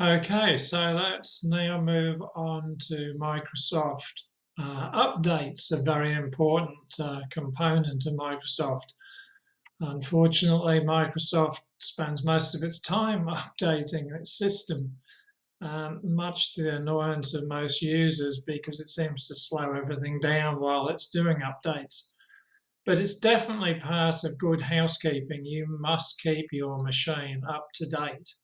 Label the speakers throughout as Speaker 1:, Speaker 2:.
Speaker 1: Okay, so let's now move on to Microsoft. Updates, a very important component of Microsoft. Unfortunately, Microsoft spends most of its time updating its system, much to the annoyance of most users because it seems to slow everything down while it's doing updates. But it's definitely part of good housekeeping. You must keep your machine up to date.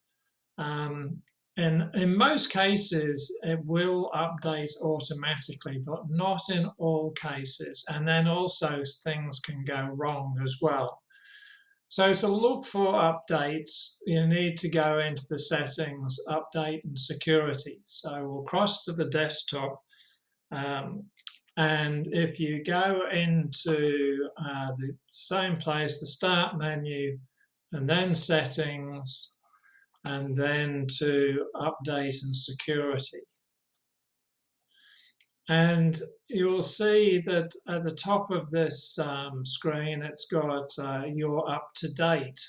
Speaker 1: And in most cases, it will update automatically, but not in all cases. And then also things can go wrong as well. So to look for updates, you need to go into the settings, update and security. So we'll cross to the desktop. And if you go into the same place, the start menu, and then settings, and then to update and security. And you'll see that at the top of this screen, it's got your up to date,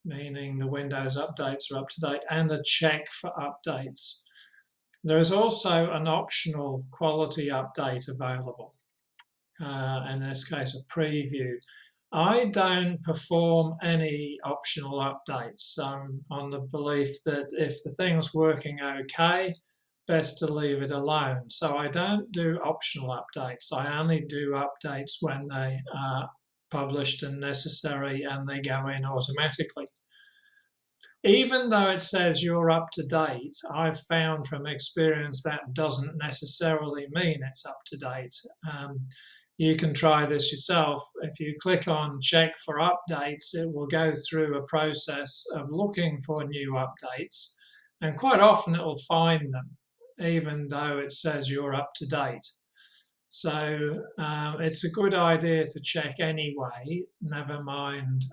Speaker 1: meaning the Windows updates are up to date, and a check for updates. There is also an optional quality update available, in this case, a preview. I don't perform any optional updates. I'm on the belief that if the thing's working okay, best to leave it alone. So I don't do optional updates. I only do updates when they are published and necessary and they go in automatically. Even though it says you're up to date, I've found from experience that doesn't necessarily mean it's up to date. You can try this yourself. If you click on check for updates, it will go through a process of looking for new updates, and quite often it will find them, even though it says you're up to date. So it's a good idea to check anyway, never mind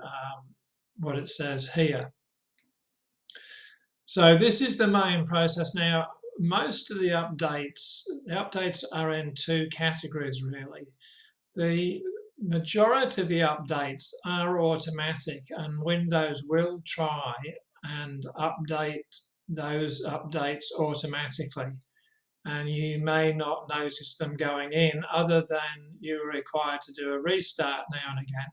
Speaker 1: what it says here. So this is the main process. Now, most of the updates are in two categories, really. The majority of the updates are automatic, and Windows will try and update those updates automatically. And you may not notice them going in, other than you're required to do a restart now and again.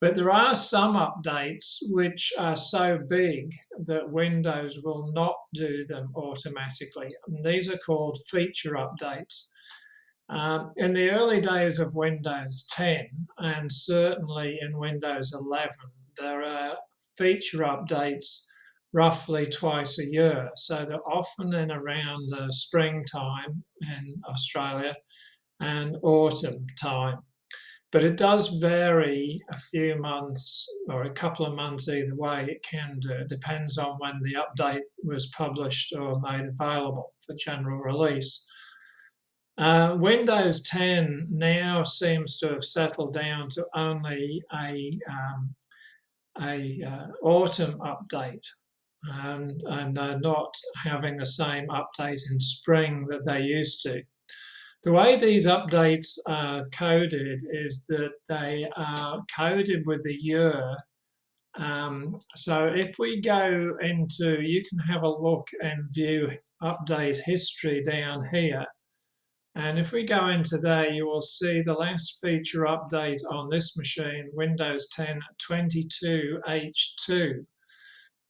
Speaker 1: But there are some updates which are so big that Windows will not do them automatically. And these are called feature updates. In the early days of Windows 10, and certainly in Windows 11, there are feature updates roughly twice a year. So they're often in around the springtime in Australia and autumn time. But it does vary a few months or a couple of months either way. It can do. It depends on when the update was published or made available for general release. Windows 10 now seems to have settled down to only a autumn update, and they're not having the same update in spring that they used to. The way these updates are coded is that they are coded with the year. So if we go into, you can have a look and view update history down here. And if we go into there, you will see the last feature update on this machine, Windows 10 22H2.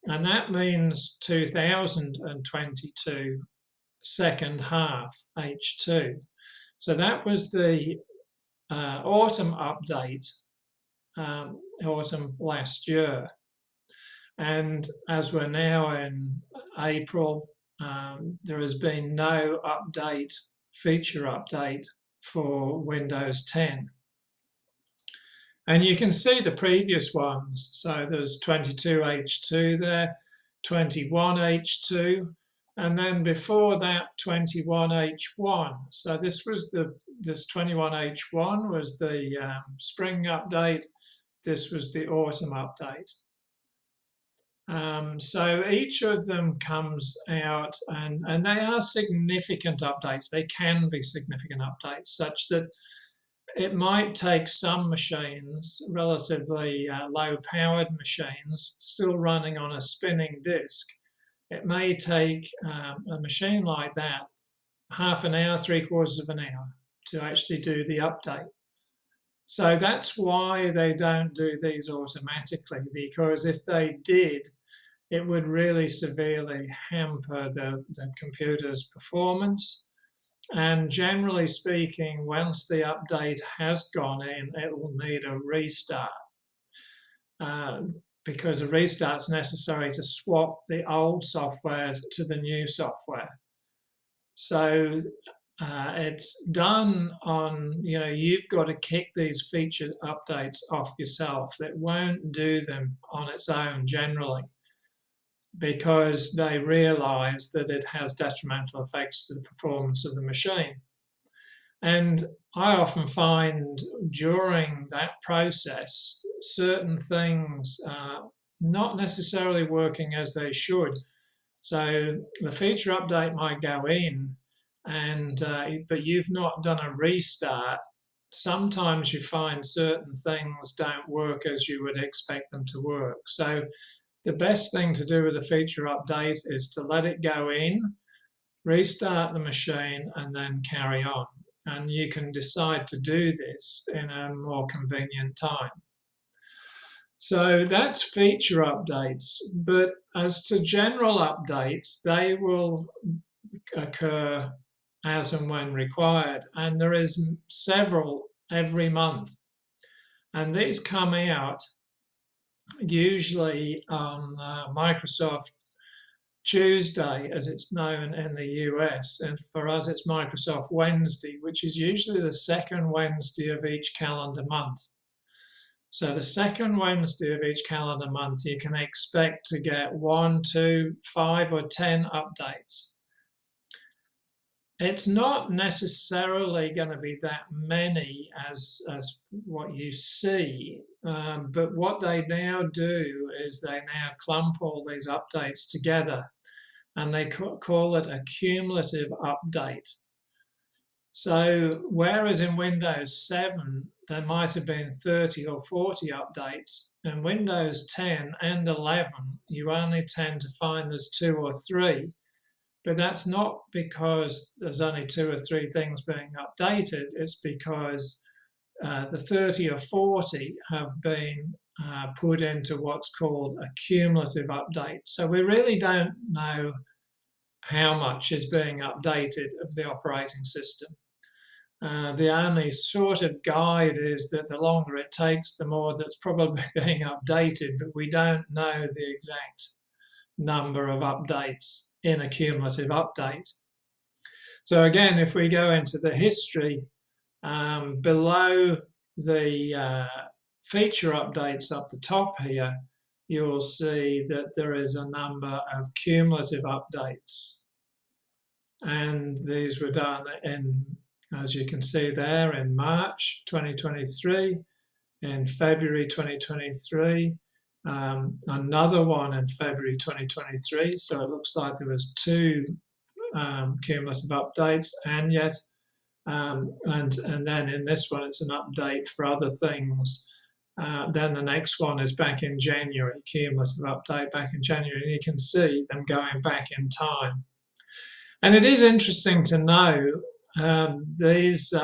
Speaker 1: And that means 2022, second half, H2. So that was the autumn update, autumn last year. And as we're now in April, there has been no update, feature update for Windows 10. And you can see the previous ones. So there's 22H2 there, 21H2, and then before that 21H1. So this 21H1 was the spring update. This was the autumn update. So each of them comes out, and they are significant updates. They can be significant updates, such that it might take some machines, relatively low-powered machines, still running on a spinning disk, it may take a machine like that half an hour, 3/4 of an hour to actually do the update. So that's why they don't do these automatically, because if they did, it would really severely hamper the computer's performance. And generally speaking, once the update has gone in, it will need a restart, because a restart is necessary to swap the old software to the new software. So it's done on, you've got to kick these feature updates off yourself. It won't do them on its own generally, because they realise that it has detrimental effects to the performance of the machine. And I often find during that process, certain things not necessarily working as they should. So the feature update might go in, but you've not done a restart. Sometimes you find certain things don't work as you would expect them to work. So the best thing to do with a feature update is to let it go in, restart the machine, and then carry on. And you can decide to do this in a more convenient time. So that's feature updates. But as to general updates, they will occur as and when required. And there is several every month. And these come out usually on Microsoft Tuesday, as it's known in the US, and for us it's Microsoft Wednesday, which is usually the second Wednesday of each calendar month. So the second Wednesday of each calendar month, you can expect to get 1, 2, 5, or 10 updates. It's not necessarily going to be that many as what you see, but what they now do is they now clump all these updates together, and they call it a cumulative update. So whereas in Windows 7, there might have been 30 or 40 updates, in Windows 10 and 11, you only tend to find there's 2 or 3. But that's not because there's only 2 or 3 things being updated. It's because the 30 or 40 have been put into what's called a cumulative update. So we really don't know how much is being updated of the operating system. The only sort of guide is that the longer it takes, the more that's probably being updated, but we don't know the exact number of updates in a cumulative update. So again, if we go into the history, below the feature updates up the top here, you'll see that there is a number of cumulative updates. And these were done in, as you can see there, in March 2023, in February 2023, another one in February 2023. So it looks like there was 2 cumulative updates, and yet, and then in this one, it's an update for other things. Then the next one is back in January, cumulative update back in January, and you can see them going back in time. And it is interesting to know these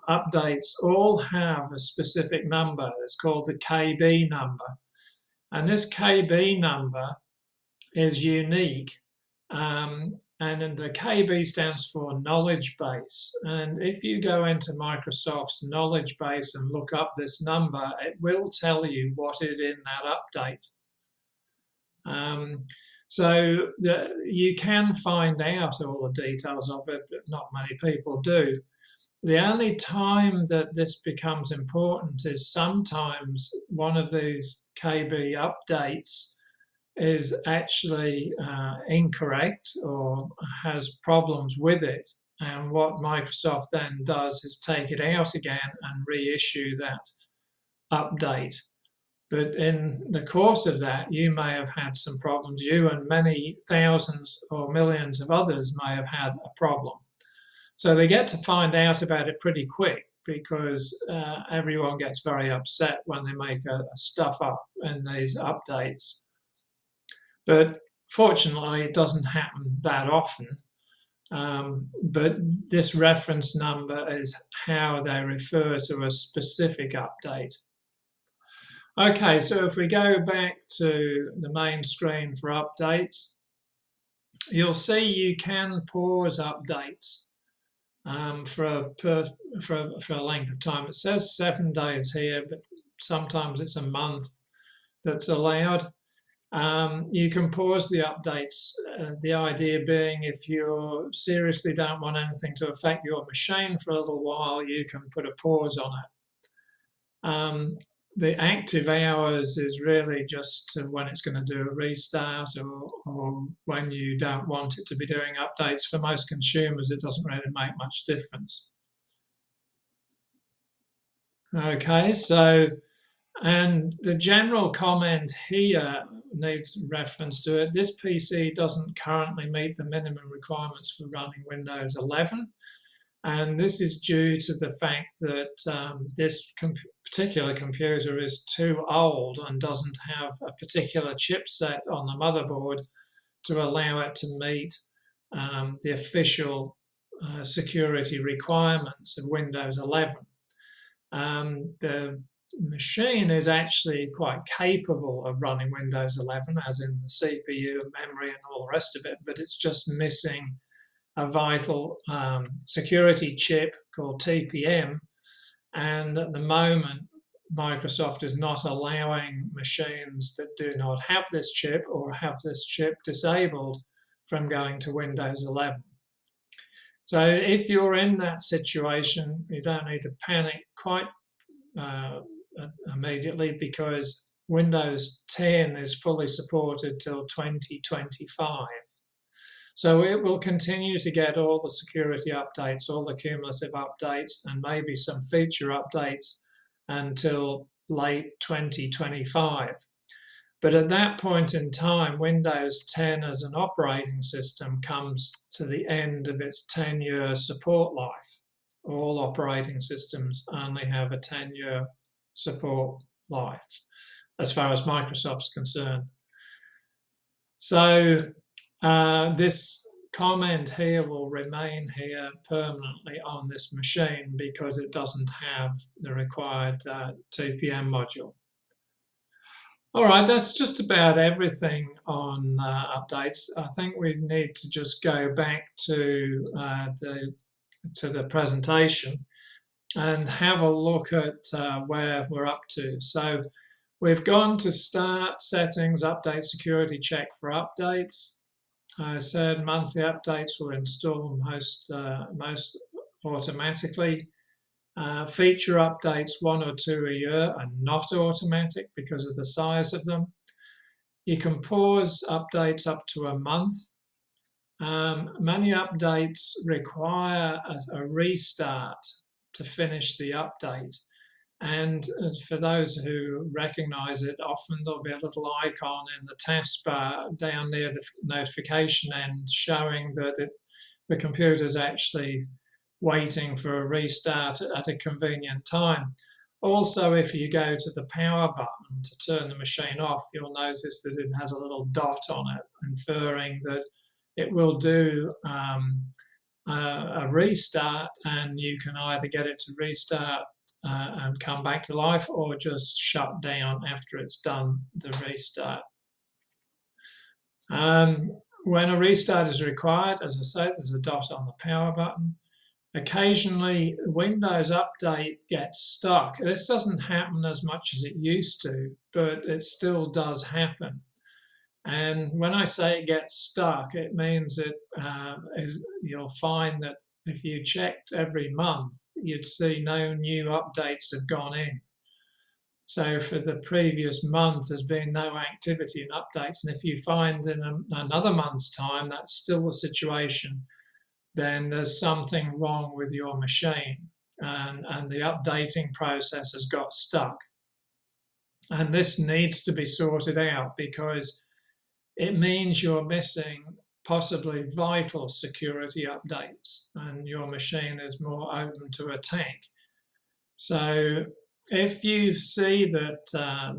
Speaker 1: updates all have a specific number. It's called the KB number. And this KB number is unique. And the KB stands for knowledge base. And if you go into Microsoft's knowledge base and look up this number, it will tell you what is in that update. So you can find out all the details of it, but not many people do. The only time that this becomes important is sometimes one of these KB updates is actually incorrect or has problems with it. And what Microsoft then does is take it out again and reissue that update. But in the course of that, you may have had some problems. You and many thousands or millions of others may have had a problem. So they get to find out about it pretty quick, because everyone gets very upset when they make a stuff up in these updates. But Fortunately, it doesn't happen that often, but this reference number is how they refer to a specific update. Okay, so if we go back to the main screen for updates, you'll see you can pause updates for a length of time. It says 7 days here, but sometimes it's a month that's allowed. You can pause the updates, the idea being if you seriously don't want anything to affect your machine for a little while, you can put a pause on it. The active hours is really just when it's going to do a restart or when you don't want it to be doing updates. For most consumers, it doesn't really make much difference. Okay, so, and the general comment here needs reference to it. This PC doesn't currently meet the minimum requirements for running Windows 11. And this is due to the fact that this particular computer is too old and doesn't have a particular chipset on the motherboard to allow it to meet the official security requirements of Windows 11. The machine is actually quite capable of running Windows 11, as in the CPU, memory, and all the rest of it, but it's just missing a vital security chip called TPM, and at the moment Microsoft is not allowing machines that do not have this chip or have this chip disabled from going to Windows 11. So if you're in that situation, you don't need to panic quite immediately, because Windows 10 is fully supported till 2025. So it will continue to get all the security updates, all the cumulative updates, and maybe some feature updates until late 2025. But at that point in time, Windows 10 as an operating system comes to the end of its 10-year support life. All operating systems only have a 10-year support life, as far as Microsoft's concerned. So this comment here will remain here permanently on this machine because it doesn't have the required TPM module. All right, that's just about everything on updates. I think we need to just go back to the presentation and have a look at where we're up to. So we've gone to Start, Settings, Update, Security Check for Updates. I said monthly updates will install most automatically. Feature updates, 1 or 2 a year, are not automatic because of the size of them. You can pause updates up to a month. Many updates require a restart to finish the update. And for those who recognize it, often there'll be a little icon in the taskbar down near the notification end showing that the computer's actually waiting for a restart at a convenient time. Also, if you go to the power button to turn the machine off, you'll notice that it has a little dot on it, inferring that it will do a restart, and you can either get it to restart and come back to life, or just shut down after it's done the restart. When a restart is required, as I say, there's a dot on the power button. Occasionally, Windows Update gets stuck. This doesn't happen as much as it used to, but it still does happen. And when I say it gets stuck, it means that you'll find that if you checked every month, you'd see no new updates have gone in. So for the previous month, there's been no activity in updates. And if you find in another month's time that's still the situation, then there's something wrong with your machine, and the updating process has got stuck. And this needs to be sorted out because it means you're missing possibly vital security updates and your machine is more open to attack. So If you see that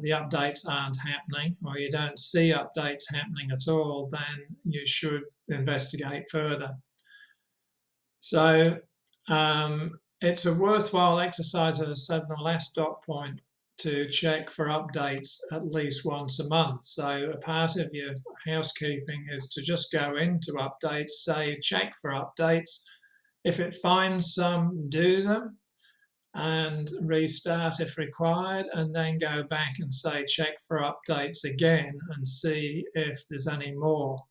Speaker 1: the updates aren't happening, or you don't see updates happening at all, then you should investigate further. So it's a worthwhile exercise, as I said in the last dot point, to check for updates at least once a month. So a part of your housekeeping is to just go into updates, say check for updates. If it finds some, do them and restart if required, and then go back and say check for updates again and see if there's any more.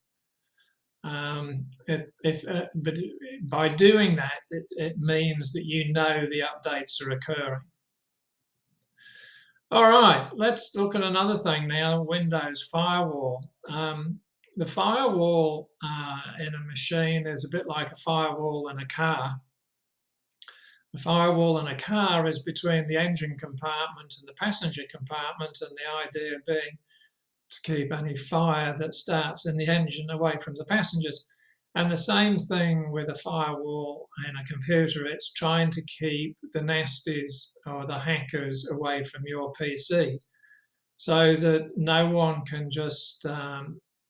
Speaker 1: But by doing that, it means that you know the updates are occurring. All right, let's look at another thing now, Windows Firewall. The firewall in a machine is a bit like a firewall in a car. The firewall in a car is between the engine compartment and the passenger compartment, and the idea being to keep any fire that starts in the engine away from the passengers. And the same thing with a firewall in a computer, it's trying to keep the nasties or the hackers away from your PC so that no one can just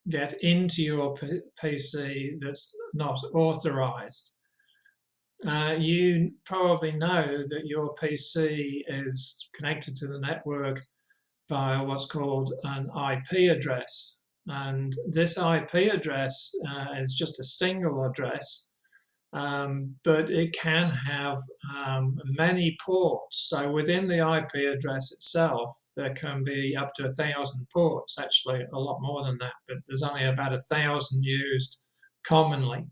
Speaker 1: get into your PC that's not authorized. You probably know that your PC is connected to the network via what's called an IP address. And this IP address is just a single address, but it can have many ports. So within the IP address itself, there can be up to 1,000 ports, actually a lot more than that, but there's only about 1,000 used commonly.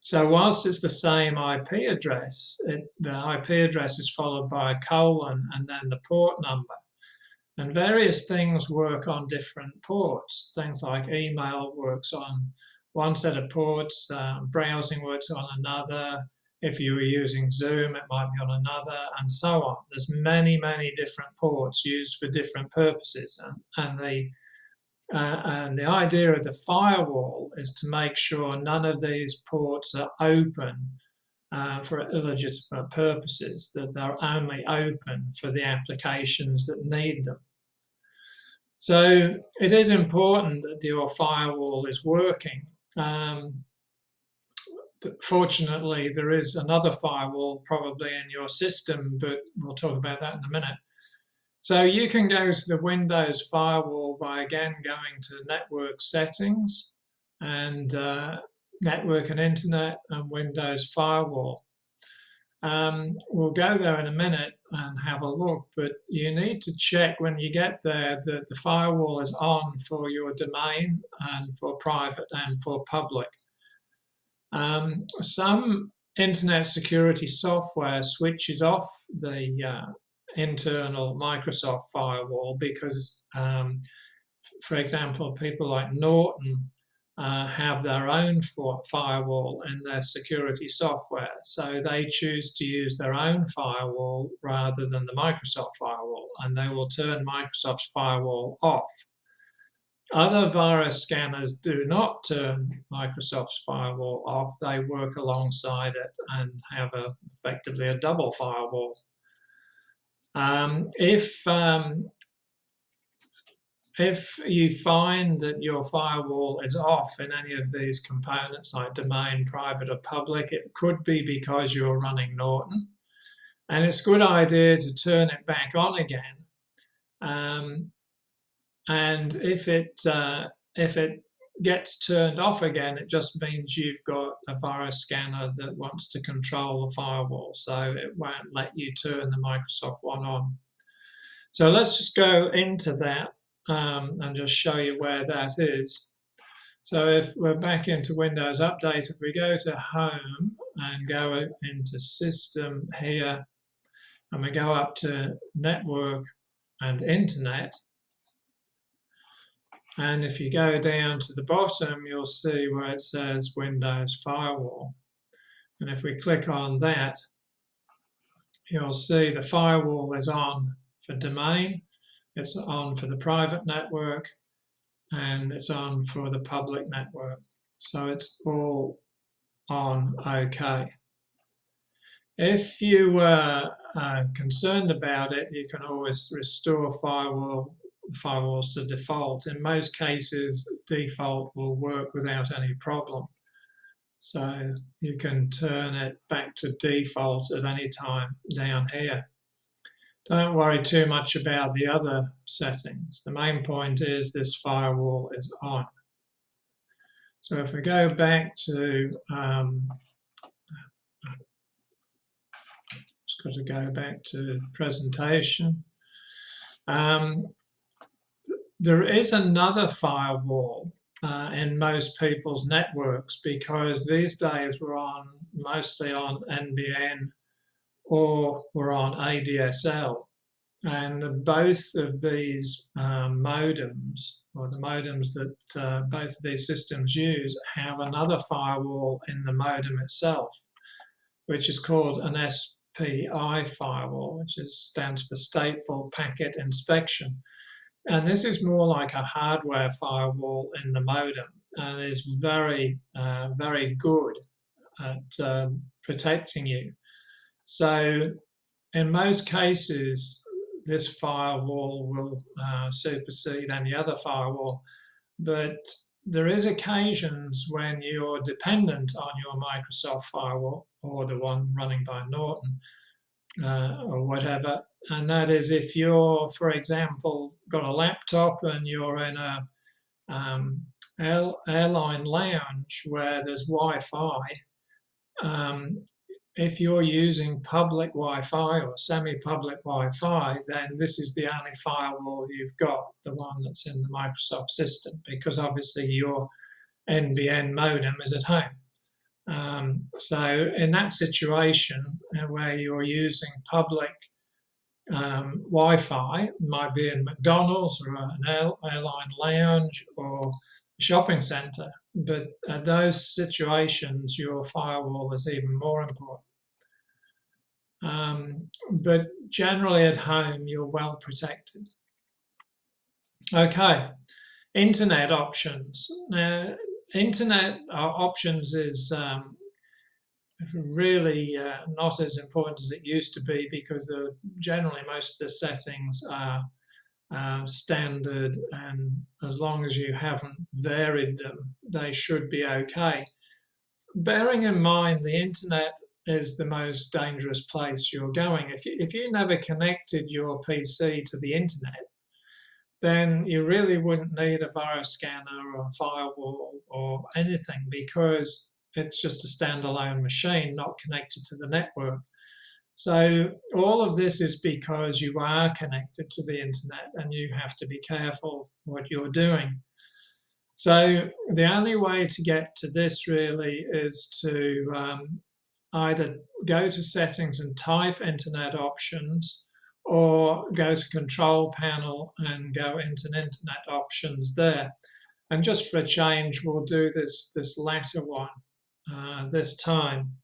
Speaker 1: So whilst it's the same IP address, the IP address is followed by a colon and then the port number. And various things work on different ports. Things like email works on one set of ports, browsing works on another. If you were using Zoom, it might be on another, and so on. There's many, many different ports used for different purposes. And the idea of the firewall is to make sure none of these ports are open for illegitimate purposes, that they're only open for the applications that need them. So it is important that your firewall is working. Fortunately, there is another firewall probably in your system, but we'll talk about that in a minute. So you can go to the Windows firewall by again going to Network Settings and Network and Internet and Windows Firewall. We'll go there in a minute and have a look, but you need to check when you get there that the firewall is on for your domain and for private and for public. Some internet security software switches off the internal Microsoft firewall because, for example, people like Norton have their own firewall in their security software. So they choose to use their own firewall rather than the Microsoft firewall, and they will turn Microsoft's firewall off. Other virus scanners do not turn Microsoft's firewall off. They work alongside it and have effectively a double firewall. If you find that your firewall is off in any of these components like domain, private or public, it could be because you're running Norton. And it's a good idea to turn it back on again. And if it gets turned off again, it just means you've got a virus scanner that wants to control the firewall. So it won't let you turn the Microsoft one on. So let's just go into that. And just show you where that is. So if we're back into Windows Update, if we go to Home and go into System here, and we go up to Network and Internet, and if you go down to the bottom, you'll see where it says Windows Firewall. And if we click on that, you'll see the firewall is on for domain, it's on for the private network, and it's on for the public network. So it's all on OK. If you concerned about it, you can always restore firewalls to default. In most cases, default will work without any problem. So you can turn it back to default at any time down here. Don't worry too much about the other settings. The main point is this firewall is on. So if we go back to, just got to go back to presentation. There is another firewall in most people's networks, because these days we're mostly on NBN or we're on ADSL. And both of these modems, or the modems that both of these systems use, have another firewall in the modem itself, which is called an SPI firewall, which stands for Stateful Packet Inspection. And this is more like a hardware firewall in the modem, and is very, very good at protecting you. So in most cases, this firewall will supersede any other firewall, but there is occasions when you're dependent on your Microsoft firewall, or the one running by Norton, or whatever. And that is if you're, for example, got a laptop and you're in a airline lounge where there's Wi-Fi. If you're using public Wi-Fi or semi-public Wi-Fi, then this is the only firewall you've got, the one that's in the Microsoft system, because obviously your NBN modem is at home. So in that situation where you're using public Wi-Fi, might be in McDonald's or an airline lounge or a shopping centre, but at those situations your firewall is even more important. But generally at home you're well protected. Okay, internet options. Now, internet options is really not as important as it used to be, because generally most of the settings are standard, and as long as you haven't varied them, they should be okay. Bearing in mind the internet is the most dangerous place you're going. If you never connected your PC to the internet, then you really wouldn't need a virus scanner or a firewall or anything, because it's just a standalone machine not connected to the network. So all of this is because you are connected to the internet, and you have to be careful what you're doing. So the only way to get to this really is to either go to settings and type internet options, or go to control panel and go into internet options there. And just for a change, we'll do this latter one this time.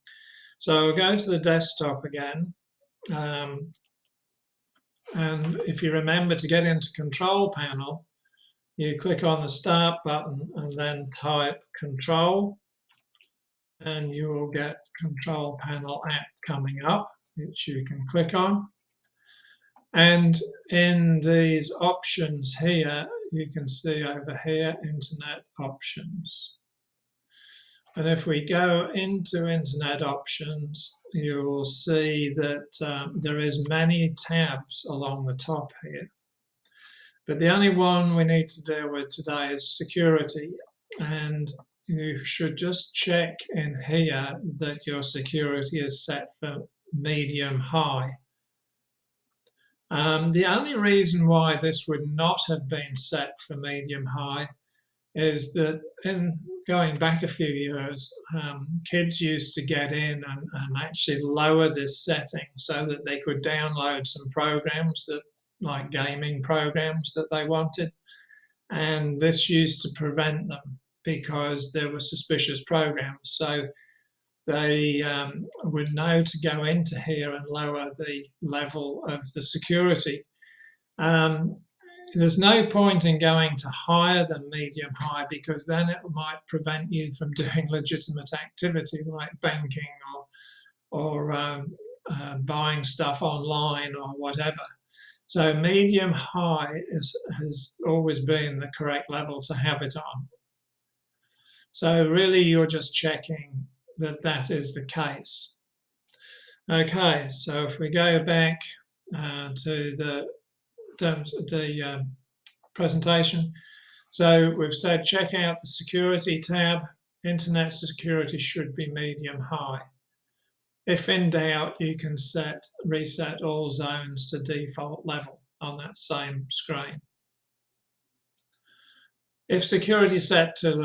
Speaker 1: So we'll go to the desktop again. And if you remember, to get into control panel, you click on the start button and then type control, and you will get control panel app coming up, which you can click on. And in these options here, you can see over here, internet options. And if we go into internet options, you will see that there is many tabs along the top here. But the only one we need to deal with today is security. And you should just check in here that your security is set for medium high. The only reason why this would not have been set for medium high is that in going back a few years, kids used to get in and actually lower this setting so that they could download some programs that, like gaming programs, that they wanted. And this used to prevent them because there were suspicious programs. So they would know to go into here and lower the level of the security. There's no point in going to higher than medium high, because then it might prevent you from doing legitimate activity like banking or buying stuff online or whatever. So medium high has always been the correct level to have it on. So really you're just checking that that is the case. Okay, so if we go back to the presentation, so we've said check out the security tab. Internet security should be medium high. If in doubt, you can reset all zones to default level on that same screen. If security is set too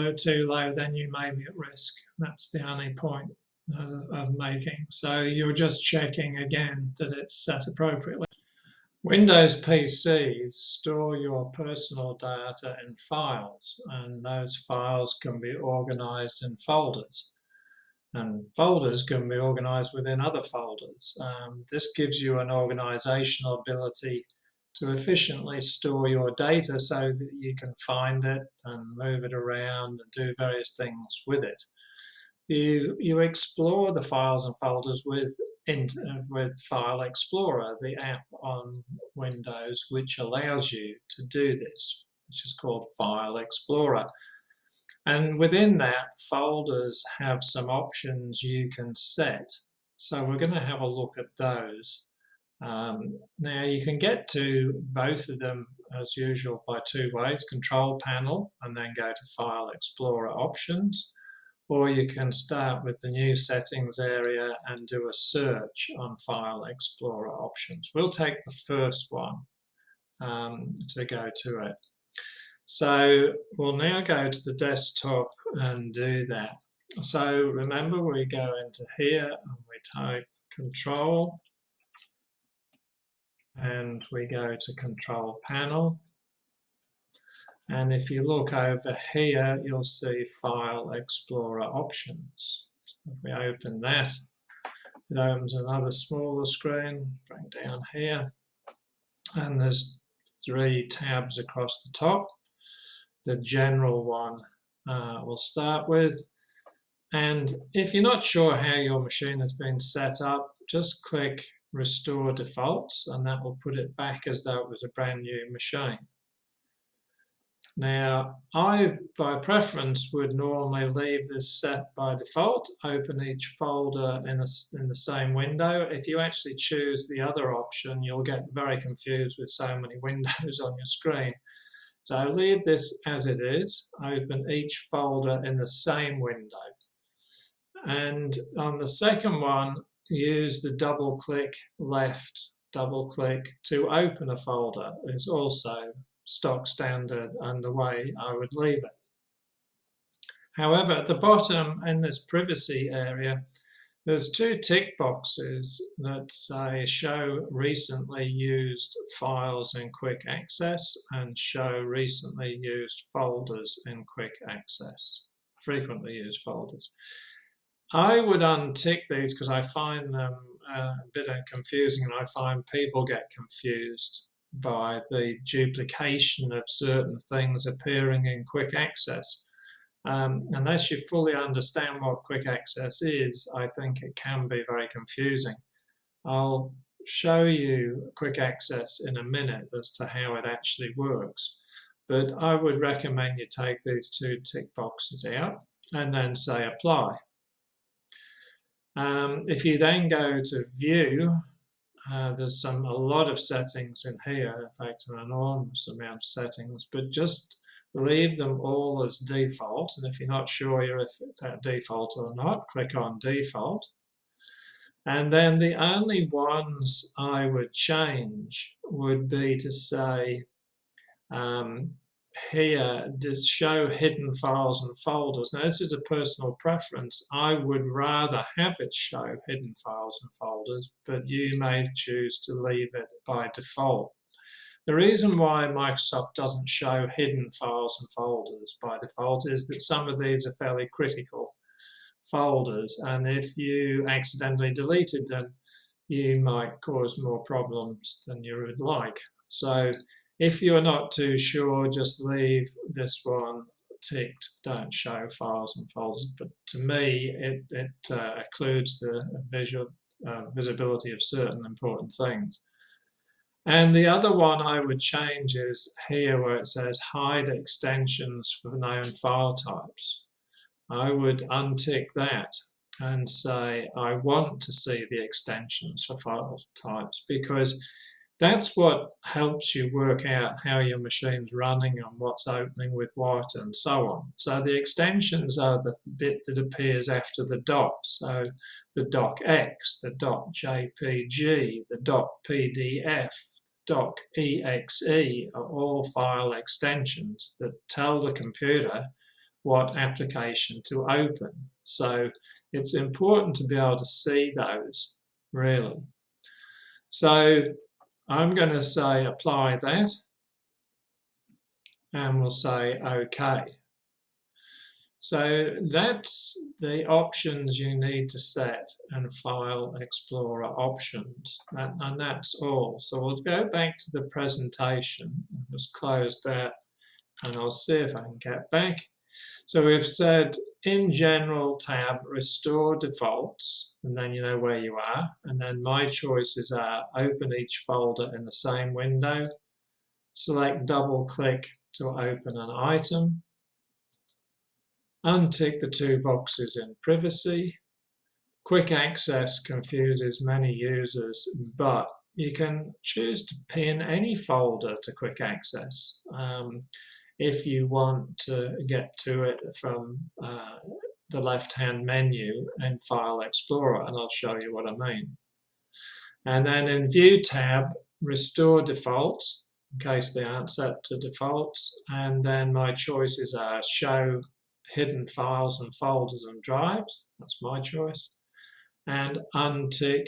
Speaker 1: low, then you may be at risk. That's the only point of making. So you're just checking again that it's set appropriately. Windows PCs store your personal data in files, and those files can be organized in folders. And folders can be organized within other folders. This gives you an organizational ability to efficiently store your data so that you can find it and move it around and do various things with it. You explore the files and folders with File Explorer, the app on Windows which allows you to do this, which is called File Explorer. And within that, folders have some options you can set. So we're going to have a look at those. Now you can get to both of them as usual by two ways: Control Panel and then go to File Explorer Options, or you can start with the New Settings area and do a search on File Explorer Options. We'll take the first one to go to it. So we'll now go to the desktop and do that. So remember, we go into here and we type Control and we go to Control Panel. And if you look over here, you'll see File Explorer Options. So if we open that, it opens another smaller screen. Bring down here, and there's 3 tabs across the top. The general one we'll start with. And if you're not sure how your machine has been set up, just click Restore Defaults, and that will put it back as though it was a brand new machine. Now, I, by preference, would normally leave this set by default, open each folder in the same window. If you actually choose the other option, you'll get very confused with so many windows on your screen. So leave this as it is, open each folder in the same window. And on the second one, use the double-click left, double-click to open a folder. It's also stock standard and the way I would leave it. However, at the bottom in this privacy area, there's 2 tick boxes that say show recently used files in quick access and show recently used folders in quick access, frequently used folders. I would untick these because I find them a bit confusing, and I find people get confused by the duplication of certain things appearing in quick access. Unless you fully understand what quick access is, I think it can be very confusing. I'll show you quick access in a minute as to how it actually works, but I would recommend you take these 2 tick boxes out and then say apply. If you then go to view, there's a lot of settings in here, in fact an enormous amount of settings, but just leave them all as default, and if you're not sure if that default or not, click on default. And then the only ones I would change would be to say here, to show hidden files and folders. Now this is a personal preference. I would rather have it show hidden files and folders, but you may choose to leave it by default. The reason why Microsoft doesn't show hidden files and folders by default is that some of these are fairly critical folders, and if you accidentally deleted them, you might cause more problems than you would like. So if you're not too sure, just leave this one ticked, don't show files and folders. But to me, it occludes the visibility of certain important things. And the other one I would change is here where it says hide extensions for known file types. I would untick that and say I want to see the extensions for file types, because that's what helps you work out how your machine's running and what's opening with what and so on. So the extensions are the bit that appears after the dot. So the docx, the .jpg, the .pdf, .exe are all file extensions that tell the computer what application to open. So it's important to be able to see those, really. So I'm going to say apply that, and we'll say OK. So that's the options you need to set in File Explorer options, and that's all. So we'll go back to the presentation, just close that, and I'll see if I can get back. So we've said in General tab, restore defaults, and then you know where you are. And then my choices are open each folder in the same window, select double click to open an item, untick the two boxes in privacy. Quick access confuses many users, but you can choose to pin any folder to quick access. If you want to get to it from the left-hand menu in File Explorer, and I'll show you what I mean. And then in View tab, restore defaults, in case they aren't set to defaults, and then my choices are show hidden files and folders and drives, that's my choice, and untick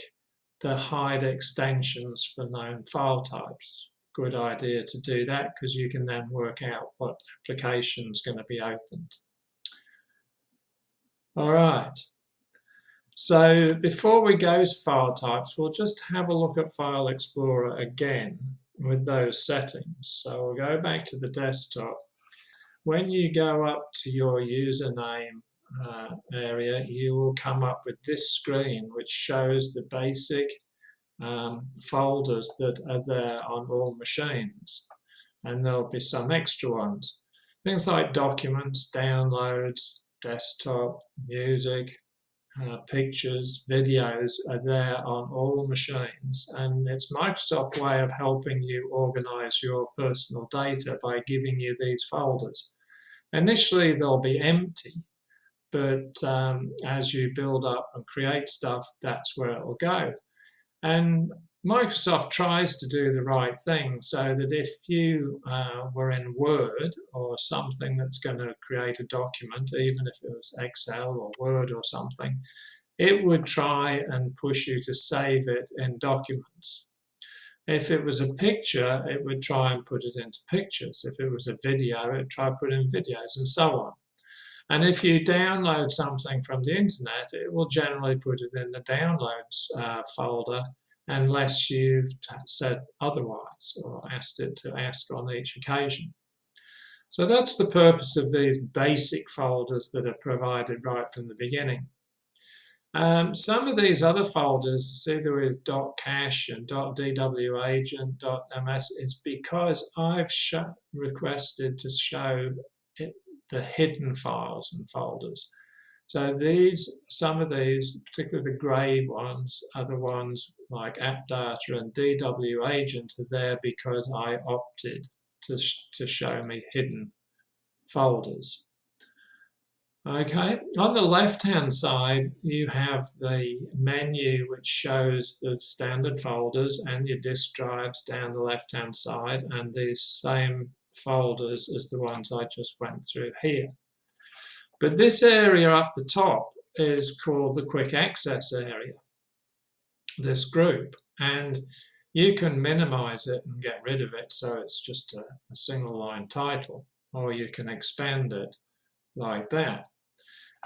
Speaker 1: the hide extensions for known file types. Good idea to do that, because you can then work out what application is going to be opened. All right. So before we go to file types, we'll just have a look at File Explorer again with those settings. So we'll go back to the desktop. When you go up to your username area, you will come up with this screen, which shows the basic folders that are there on all machines, and there'll be some extra ones, things like documents, downloads, desktop, music, pictures, videos are there on all machines, and it's Microsoft's way of helping you organize your personal data by giving you these folders. Initially they'll be empty, but as you build up and create stuff, that's where it will go. And Microsoft tries to do the right thing, so that if you were in Word or something that's going to create a document, even if it was Excel or Word or something, it would try and push you to save it in documents. If it was a picture, it would try and put it into pictures. If it was a video, it would try to put it in videos, and so on. And if you download something from the internet, it will generally put it in the downloads folder, unless you've said otherwise or asked it to ask on each occasion. So that's the purpose of these basic folders that are provided right from the beginning. Some of these other folders, see there is .cache and .dwagent, .ms, is because I've requested to show the hidden files and folders. So some of these, particularly the grey ones, are the ones like AppData and DWAgent are there because I opted to show me hidden folders. Okay, on the left-hand side, you have the menu which shows the standard folders and your disk drives down the left-hand side, and these same folders as the ones I just went through here. But this area up the top is called the quick access area, this group, and you can minimize it and get rid of it so it's just a single line title, or you can expand it like that.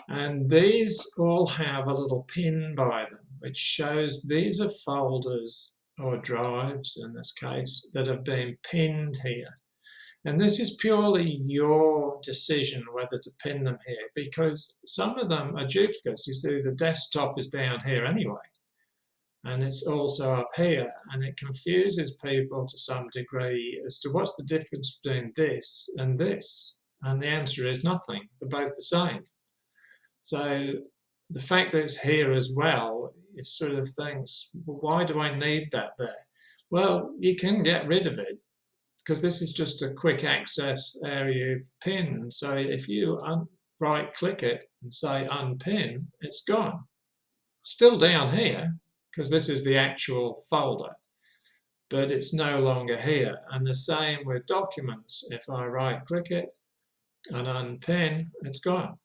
Speaker 1: And these all have a little pin by them, which shows these are folders or drives in this case that have been pinned here. And this is purely your decision whether to pin them here, because some of them are duplicates. You see the desktop is down here anyway. and it's also up here, and it confuses people to some degree as to what's the difference between this and this, and the answer is nothing. They're both the same. So the fact that it's here as well, it sort of thinks, well, why do I need that there? Well, you can get rid of it because this is just a quick access area of pin. So if you right click it and say unpin, it's gone. Still down here because this is the actual folder, but it's no longer here. And the same with documents. If I right click it and unpin, it's gone.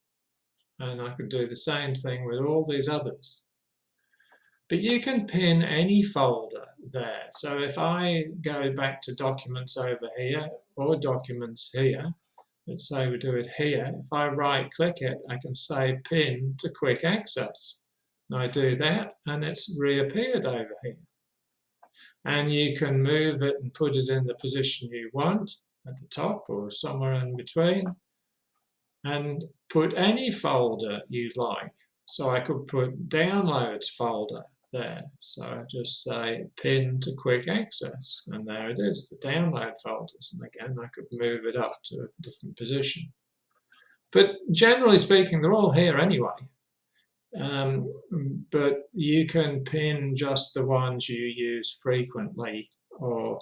Speaker 1: And I could do the same thing with all these others. But you can pin any folder there. So if I go back to documents over here or documents here, let's say we do it here, if I right click it, I can say pin to quick access. And I do that and it's reappeared over here. And you can move it and put it in the position you want at the top or somewhere in between, and put any folder you like. So I could put downloads folder there. So I just say pin to quick access, and there it is, the download folders. And again, I could move it up to a different position. But generally speaking, they're all here anyway. But you can pin just the ones you use frequently, or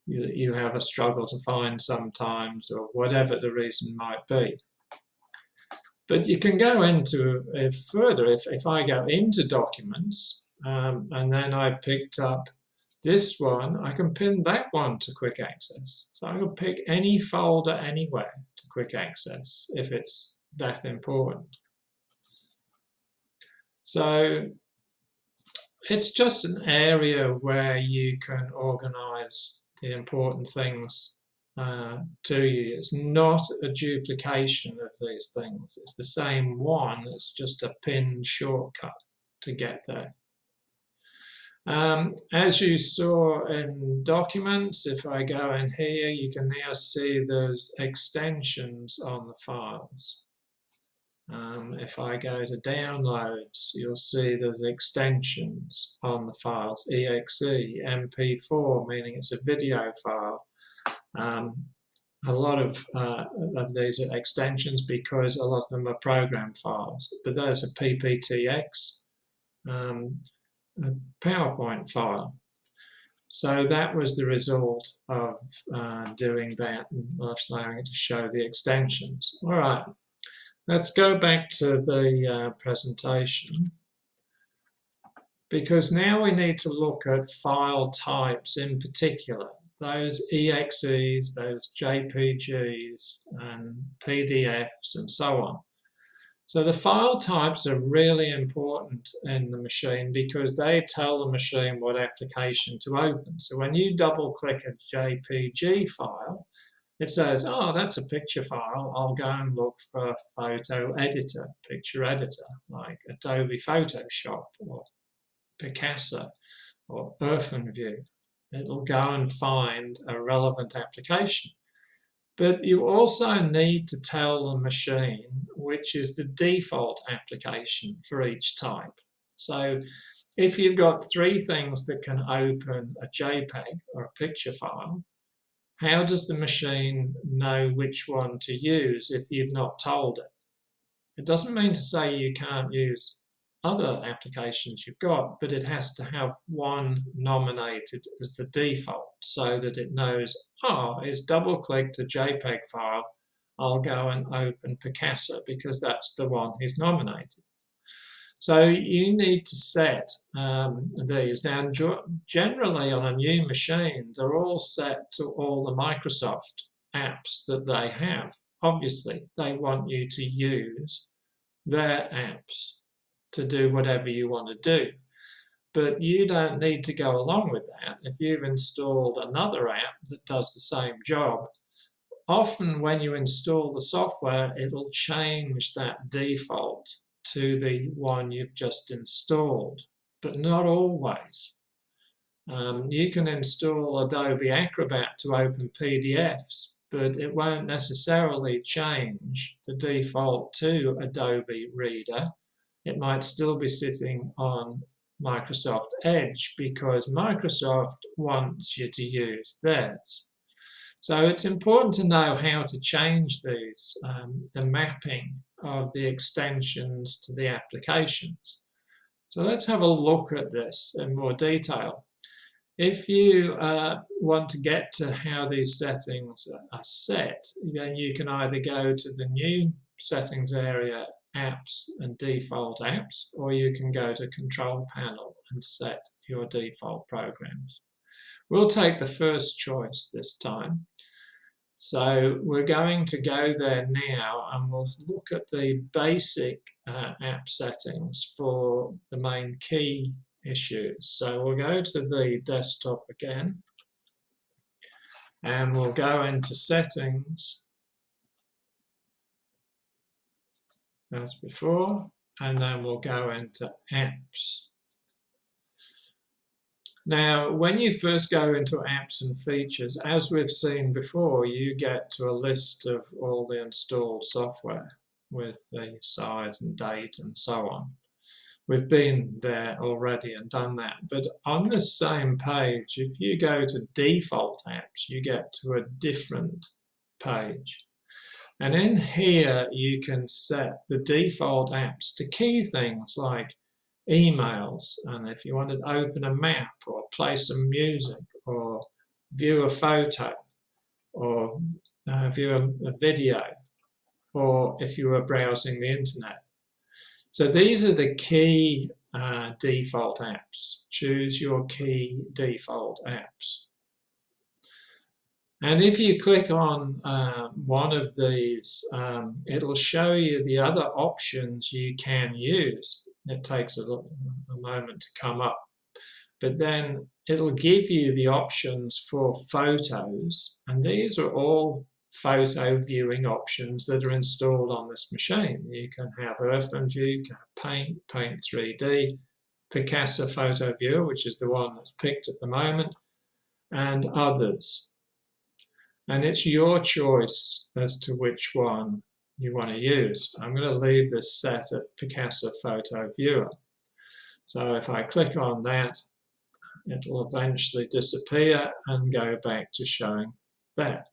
Speaker 1: you have a struggle to find sometimes, or whatever the reason might be. But you can go into it further. If I go into documents and then I picked up this one, I can pin that one to quick access. So I can pick any folder anywhere to quick access if it's that important. So it's just an area where you can organize the important things to you. It's not a duplication of these things. It's the same one. It's just a pin shortcut to get there. As you saw in documents, if I go in here, you can now see there's extensions on the files. If I go to downloads, you'll see there's extensions on the files, exe, mp4, meaning it's a video file. A lot of these are extensions because a lot of them are program files, but there's a pptx, a PowerPoint file. So that was the result of doing that and allowing it to show the extensions. All right, let's go back to the presentation, because now we need to look at file types in particular. Those EXEs, those JPGs and PDFs and so on. So the file types are really important in the machine because they tell the machine what application to open. So when you double click a JPG file, it says, oh, that's a picture file. I'll go and look for a photo editor, picture editor, like Adobe Photoshop or Picasso or OpenView. It'll go and find a relevant application. But you also need to tell the machine which is the default application for each type. So if you've got 3 things that can open a JPEG or a picture file, how does the machine know which one to use if you've not told it? It doesn't mean to say you can't use other applications you've got, but it has to have one nominated as the default so that it knows, oh, it's double-clicked a JPEG file, I'll go and open Picasso because that's the one he's nominated. So you need to set these. Now, generally on a new machine, they're all set to all the Microsoft apps that they have. Obviously, they want you to use their apps to do whatever you want to do. But you don't need to go along with that. If you've installed another app that does the same job, often when you install the software, it'll change that default to the one you've just installed, but not always. You can install Adobe Acrobat to open PDFs, but it won't necessarily change the default to Adobe Reader. It might still be sitting on Microsoft Edge because Microsoft wants you to use theirs. So it's important to know how to change these, the mapping of the extensions to the applications. So let's have a look at this in more detail. If you want to get to how these settings are set, then you can either go to the new settings area, apps and default apps, or you can go to control panel and set your default programs. We'll take the first choice this time. So we're going to go there now and we'll look at the basic app settings for the main key issues. So we'll go to the desktop again and we'll go into settings as before, and then we'll go into apps. Now, when you first go into apps and features, as we've seen before, you get to a list of all the installed software with the size and date and so on. We've been there already and done that. But on the same page, if you go to default apps, you get to a different page. And in here, you can set the default apps to key things like emails, and if you wanted to open a map or play some music or view a photo or view a video, or if you were browsing the internet. So these are the key default apps. Choose your key default apps. And if you click on one of these, it'll show you the other options you can use. It takes a moment to come up, but then it'll give you the options for photos, and these are all photo viewing options that are installed on this machine. You can have Earthman View, you can have Paint, Paint 3D, Picasa Photo Viewer, which is the one that's picked at the moment, and others. And it's your choice as to which one you want to use. I'm going to leave this set at Picasa Photo Viewer. So if I click on that, it'll eventually disappear and go back to showing that.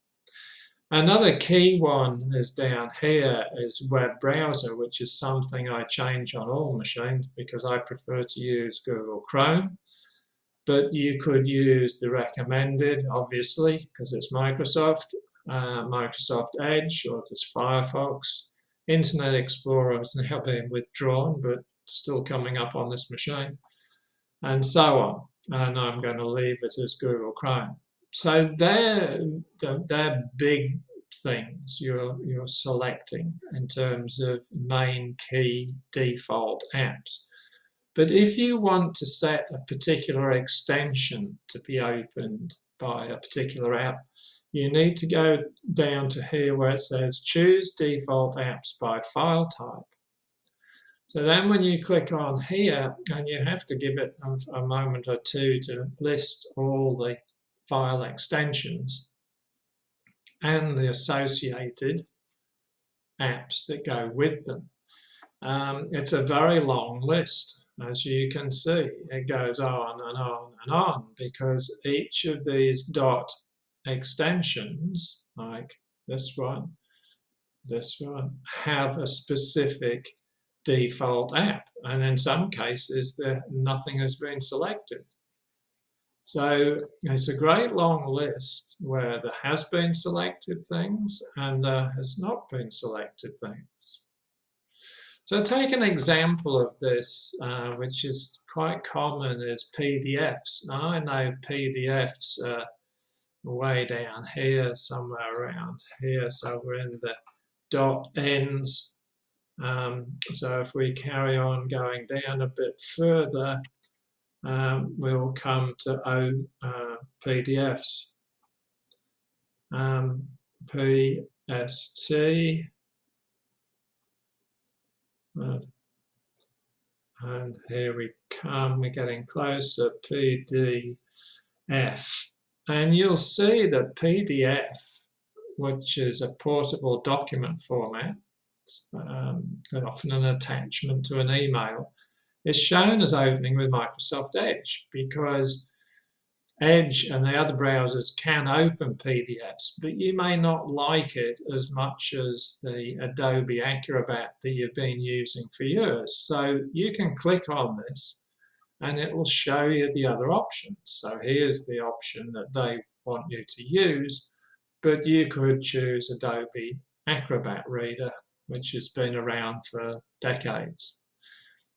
Speaker 1: Another key one is down here is web browser, which is something I change on all machines because I prefer to use Google Chrome. But you could use the recommended, obviously, because it's Microsoft, Microsoft Edge, or just Firefox. Internet Explorer has now been withdrawn, but still coming up on this machine, and so on. And I'm going to leave it as Google Chrome. So they're big things you're selecting in terms of main key default apps. But if you want to set a particular extension to be opened by a particular app, you need to go down to here where it says choose default apps by file type. So then when you click on here, and you have to give it a moment or two to list all the file extensions and the associated apps that go with them. It's a very long list. As you can see, it goes on and on and on because each of these dot extensions, like this one, have a specific default app. And in some cases, nothing has been selected. So it's a great long list where there has been selected things and there has not been selected things. So take an example of this, which is quite common, is PDFs. Now I know PDFs are way down here, somewhere around here, so we're in the dot ends. So if we carry on going down a bit further, we'll come to PDFs. PST. And here we come, we're getting closer, PDF. And you'll see that PDF, which is a portable document format, often an attachment to an email, is shown as opening with Microsoft Edge, because Edge and the other browsers can open PDFs, but you may not like it as much as the Adobe Acrobat that you've been using for yours. So you can click on this and it will show you the other options. So here's the option that they want you to use, but you could choose Adobe Acrobat Reader, which has been around for decades.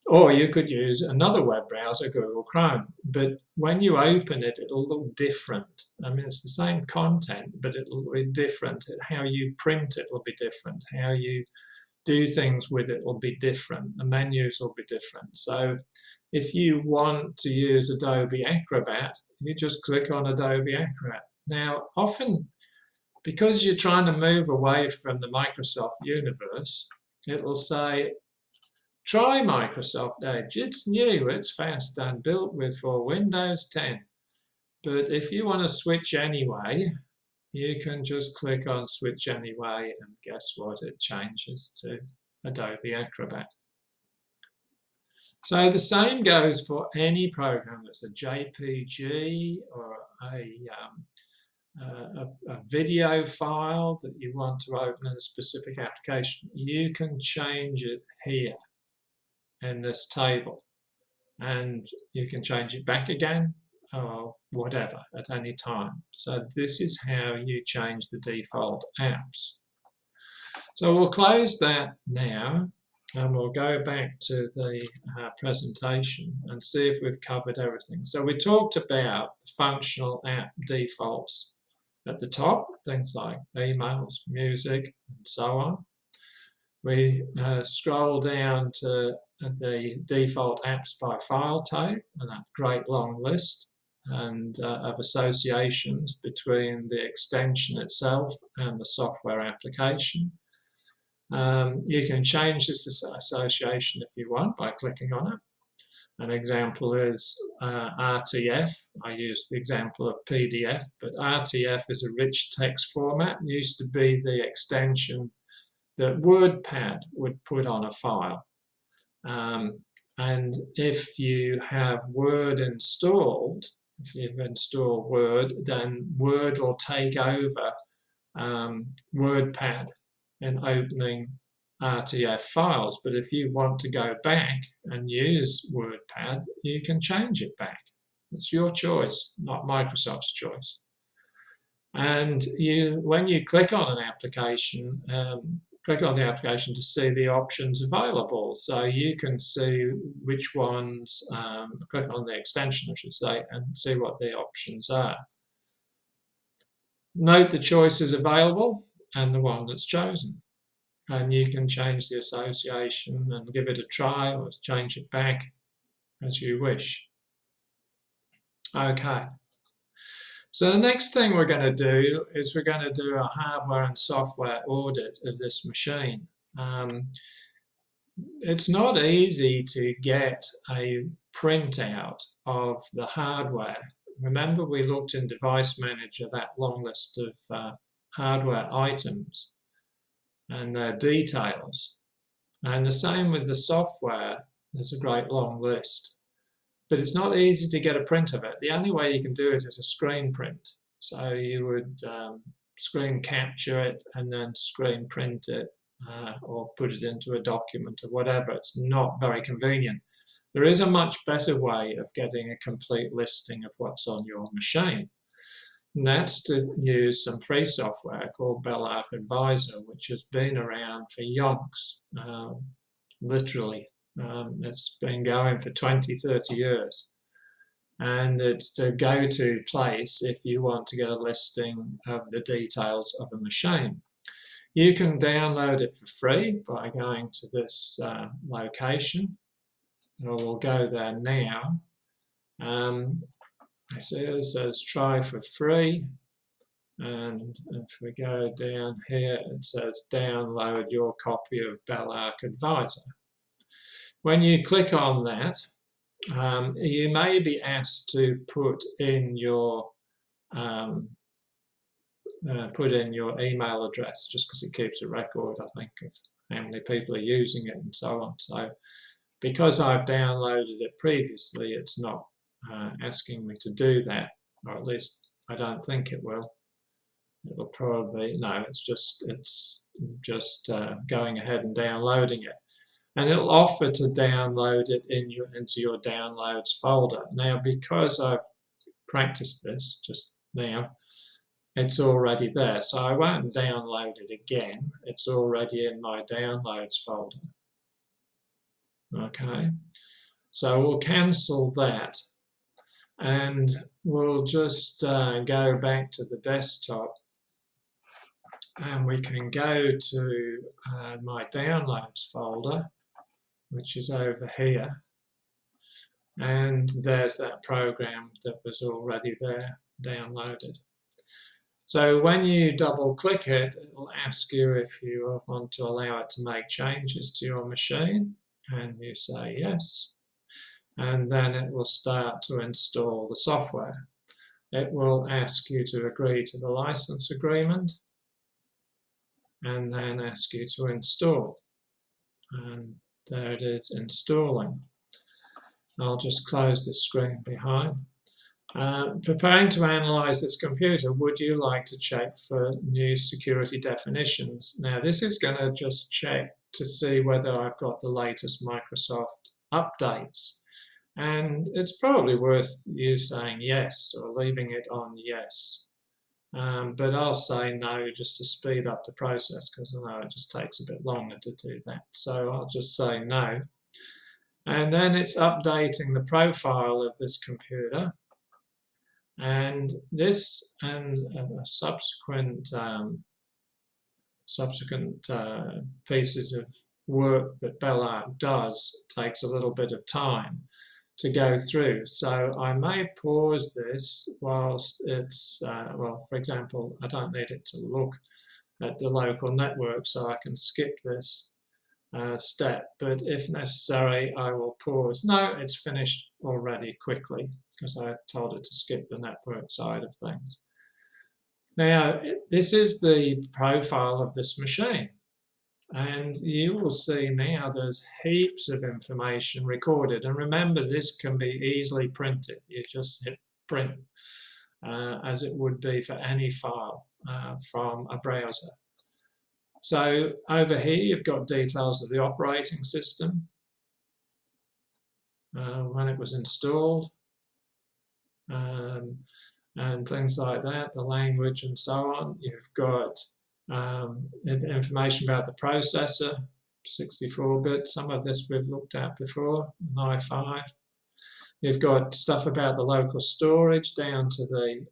Speaker 1: Or you could use another web browser, Google Chrome, but when you open it, it'll look different. I mean, it's the same content, but it'll be different. How you print it will be different. How you do things with it will be different. The menus will be different. So if you want to use Adobe Acrobat, you just click on Adobe Acrobat. Now, often, because you're trying to move away from the Microsoft universe, it will say, try Microsoft Edge. It's new, it's fast and built with for Windows 10. But if you want to switch anyway, you can just click on Switch Anyway, and guess what? It changes to Adobe Acrobat. So the same goes for any program that's a JPG or a video file that you want to open in a specific application. You can change it here in this table, and you can change it back again or whatever at any time. So this is how you change the default apps. So we'll close that now, and we'll go back to the presentation and see if we've covered everything. So we talked about the functional app defaults at the top, things like emails, music, and so on. We scroll down to the default apps by file type, and that great long list and of associations between the extension itself and the software application. You can change this association if you want by clicking on it. An example is RTF. I use the example of PDF, but RTF is a rich text format. It used to be the extension that WordPad would put on a file. And if you have Word installed, if you've installed Word, then Word will take over WordPad in opening RTF files. But if you want to go back and use WordPad, you can change it back. It's your choice, not Microsoft's choice. And when you click on an application, click on the application to see the options available. So you can see which ones, click on the extension, I should say, and see what the options are. Note the choices available and the one that's chosen. And you can change the association and give it a try, or change it back as you wish. Okay. So the next thing we're going to do is we're going to do a hardware and software audit of this machine. It's not easy to get a printout of the hardware. Remember, we looked in Device Manager, that long list of hardware items and their details. And the same with the software, there's a great long list. But it's not easy to get a print of it. The only way you can do it is a screen print. So you would screen capture it and then screen print it or put it into a document or whatever. It's not very convenient. There is a much better way of getting a complete listing of what's on your machine. And that's to use some free software called Bell Advisor, which has been around for yonks, literally. It's been going for 20, 30 years. And it's the go-to place if you want to get a listing of the details of a machine. You can download it for free by going to this location. We'll go there now. It says try for free. And if we go down here, it says download your copy of Bell Advisor. When you click on that, you may be asked to put in your email address, just because it keeps a record, I think, of how many people are using it and so on. So because I've downloaded it previously, it's not asking me to do that, or at least I don't think it will. It'll probably, no, it's just going ahead and downloading it. And it'll offer to download it into your downloads folder. Now, because I've practiced this just now, it's already there. So I won't download it again. It's already in my downloads folder. Okay, so we'll cancel that. And we'll just go back to the desktop, and we can go to my downloads folder, which is over here, and there's that program that was already there downloaded. So when you double click it, it'll ask you if you want to allow it to make changes to your machine, and you say yes, and then it will start to install the software. It will ask you to agree to the license agreement, and then ask you to install. And there it is, installing. I'll just close the screen behind. Preparing to analyze this computer, would you like to check for new security definitions? Now, this is going to just check to see whether I've got the latest Microsoft updates. And it's probably worth you saying yes or leaving it on yes. But I'll say no just to speed up the process, because I know it just takes a bit longer to do that. So I'll just say no. And then it's updating the profile of this computer. And this and subsequent pieces of work that Belarc does takes a little bit of time to go through. So I may pause this whilst it's, well, for example, I don't need it to look at the local network, so I can skip this step, but if necessary, I will pause. No, it's finished already quickly, because I told it to skip the network side of things. Now, this is the profile of this machine. And you will see now there's heaps of information recorded. And remember, this can be easily printed. You just hit print, as it would be for any file from a browser. So over here, you've got details of the operating system, when it was installed, and things like that, the language and so on. You've got information about the processor, 64-bit. Some of this we've looked at before, i5. You've got stuff about the local storage down to the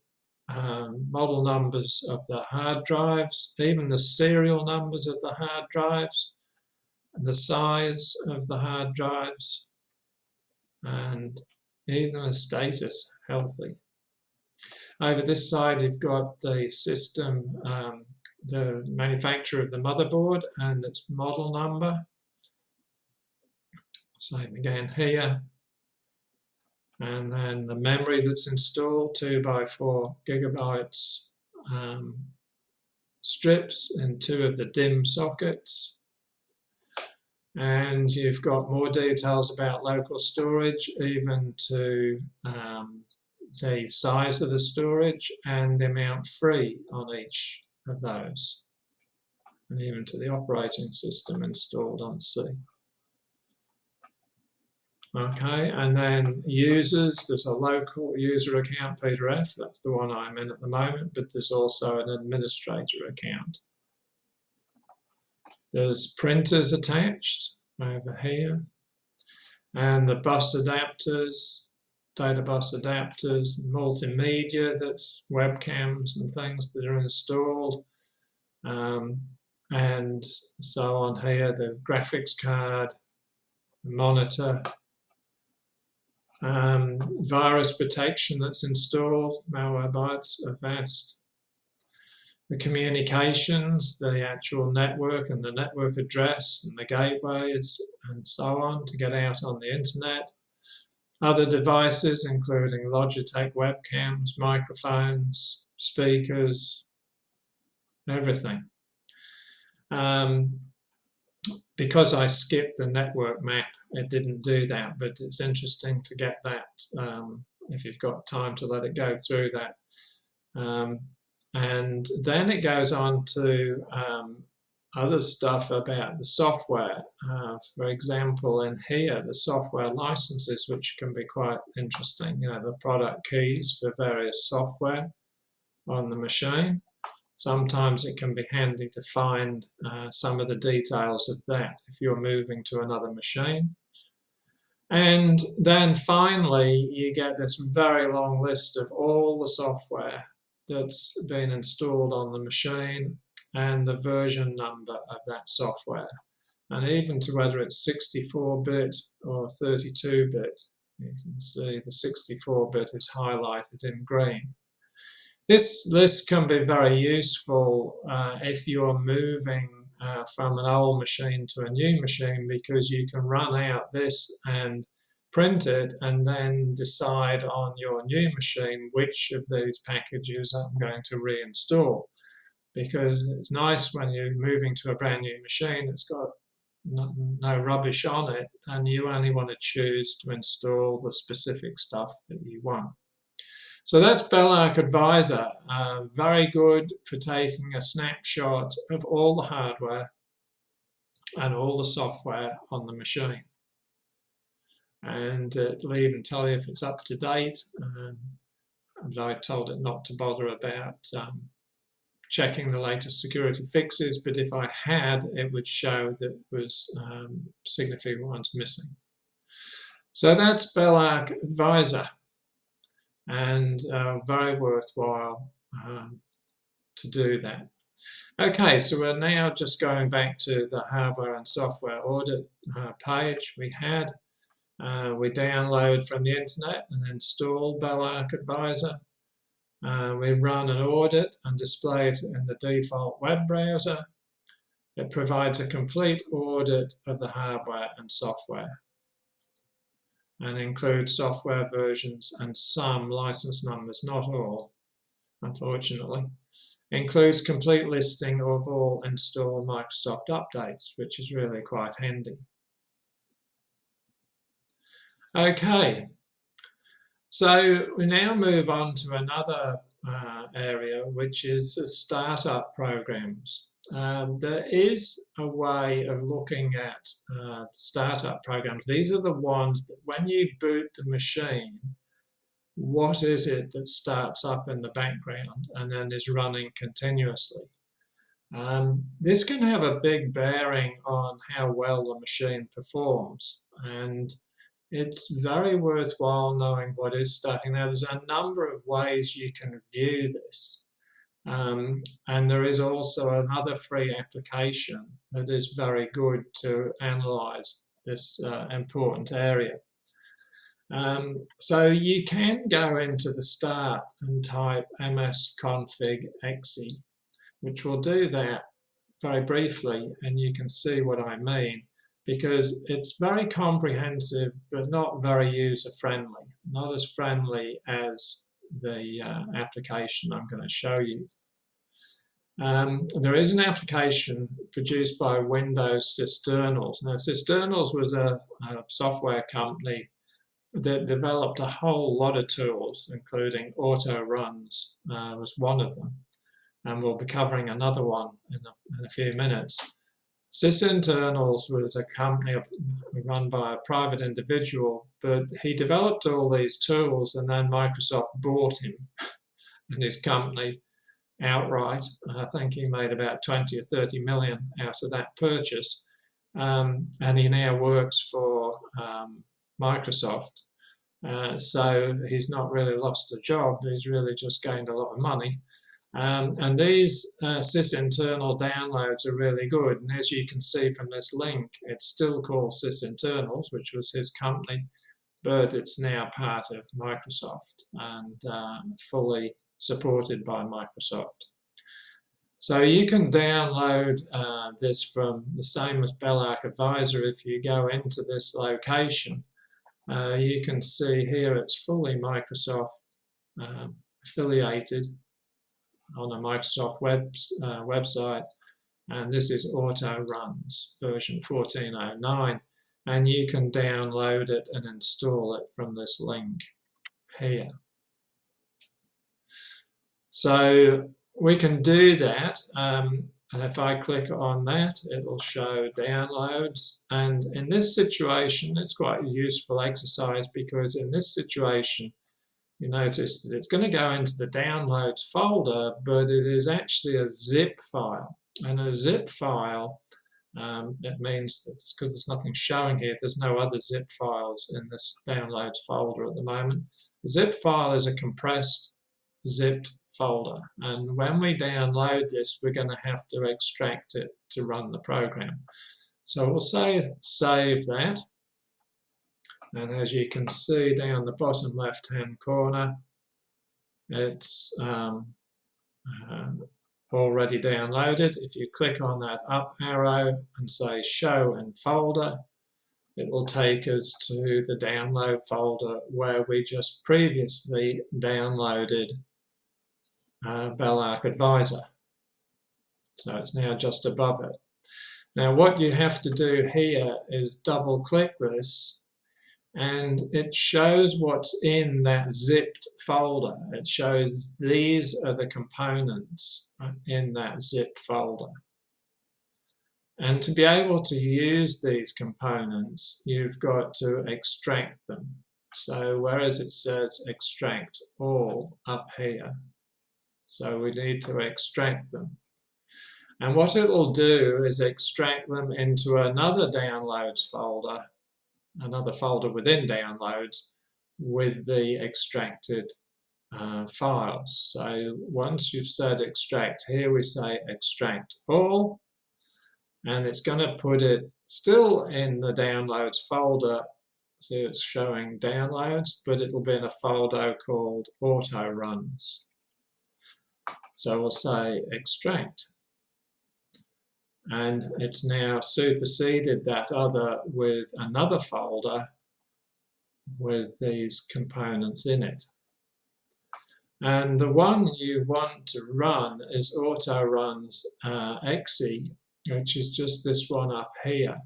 Speaker 1: model numbers of the hard drives, even the serial numbers of the hard drives, the size of the hard drives, and even the status, healthy. Over this side, you've got the system, the manufacturer of the motherboard and its model number. Same again here. And then the memory that's installed, 2x4 gigabytes strips in 2 of the DIMM sockets. And you've got more details about local storage, even to the size of the storage and the amount free on each of those, and even to the operating system installed on C. Okay, and then users, there's a local user account, Peter F, that's the one I'm in at the moment, but there's also an administrator account. There's printers attached over here, and the bus adapters, data bus adapters, multimedia, that's webcams and things that are installed, and so on here, the graphics card, monitor, virus protection that's installed, Malwarebytes, Avast, the communications, the actual network and the network address and the gateways and so on to get out on the internet. Other devices including Logitech webcams, microphones, speakers, everything. because I skipped the network map, it didn't do that, but it's interesting to get that if you've got time to let it go through that. And then it goes on to other stuff about the software. For example, in here, the software licenses, which can be quite interesting, the product keys for various software on the machine. Sometimes it can be handy to find some of the details of that if you're moving to another machine. And then finally, you get this very long list of all the software that's been installed on the machine and the version number of that software, and even to whether it's 64-bit or 32-bit. You can see the 64-bit is highlighted in green. This list can be very useful if you're moving from an old machine to a new machine, because you can run out this and print it and then decide on your new machine which of these packages I'm going to reinstall. Because it's nice when you're moving to a brand new machine, it's got no rubbish on it, and you only want to choose to install the specific stuff that you want. So that's Belarc Advisor, very good for taking a snapshot of all the hardware and all the software on the machine. And it'll even tell you if it's up to date, but I told it not to bother about checking the latest security fixes, but if I had, it would show that was significant ones missing. So that's Belarc Advisor, and very worthwhile to do that. Okay, so we're now just going back to the hardware and software audit page we had. We download from the internet and install Belarc Advisor. We run an audit and display it in the default web browser. It provides a complete audit of the hardware and software, and includes software versions and some license numbers, not all, unfortunately. Includes complete listing of all installed Microsoft updates, which is really quite handy. Okay, so we now move on to another area, which is startup programs. There is a way of looking at startup programs. These are the ones that when you boot the machine, what is it that starts up in the background and then is running continuously? This can have a big bearing on how well the machine performs, and it's very worthwhile knowing what is starting. Now, there's a number of ways you can view this, and there is also another free application that is very good to analyze this important area. So you can go into the start and type msconfig.exe, which will do that very briefly, and you can see what I mean, because it's very comprehensive but not very user-friendly, not as friendly as the application I'm going to show you. There is an application produced by Windows Cisternals. Now, Cisternals was a software company that developed a whole lot of tools, including auto runs was one of them, and we'll be covering another one in a few minutes. Cisternals was a company run by a private individual, but he developed all these tools, and then Microsoft bought him and his company outright. I think he made about 20 or 30 million out of that purchase, and he now works for Microsoft. So he's not really lost a job, he's really just gained a lot of money. And these sysinternal downloads are really good, and as you can see from this link, it's still called sysinternals, which was his company, but it's now part of Microsoft and fully supported by Microsoft. So you can download this from the same as Belarc Advisor. If you go into this location, you can see here it's fully Microsoft affiliated on a Microsoft website, and this is Auto Runs version 1409, and you can download it and install it from this link here. So we can do that. If I click on that, it will show downloads, and in this situation it's quite a useful exercise, because in this situation you notice that it's going to go into the downloads folder, but it is actually a zip file, and a zip file, it means that because there's nothing showing here, there's no other zip files in this downloads folder at the moment. A zip file is a compressed zipped folder, and when we download this we're going to have to extract it to run the program. So we'll save that, and as you can see down the bottom left hand corner, it's already downloaded. If you click on that up arrow and say show in folder, it will take us to the download folder where we just previously downloaded Belarc Advisor. So it's now just above it. Now what you have to do here is double click this, and it shows what's in that zipped folder. It shows these are the components in that zip folder. And to be able to use these components, you've got to extract them. So whereas it says extract all up here, so we need to extract them. And what it'll do is extract them into another downloads folder, another folder within downloads with the extracted files. So once you've said extract, here we say extract all, and it's going to put it still in the downloads folder. So it's showing downloads, but it'll be in a folder called Auto Runs. So we'll say extract, and it's now superseded that other with another folder with these components in it. And the one you want to run is Auto Runs exe, which is just this one up here.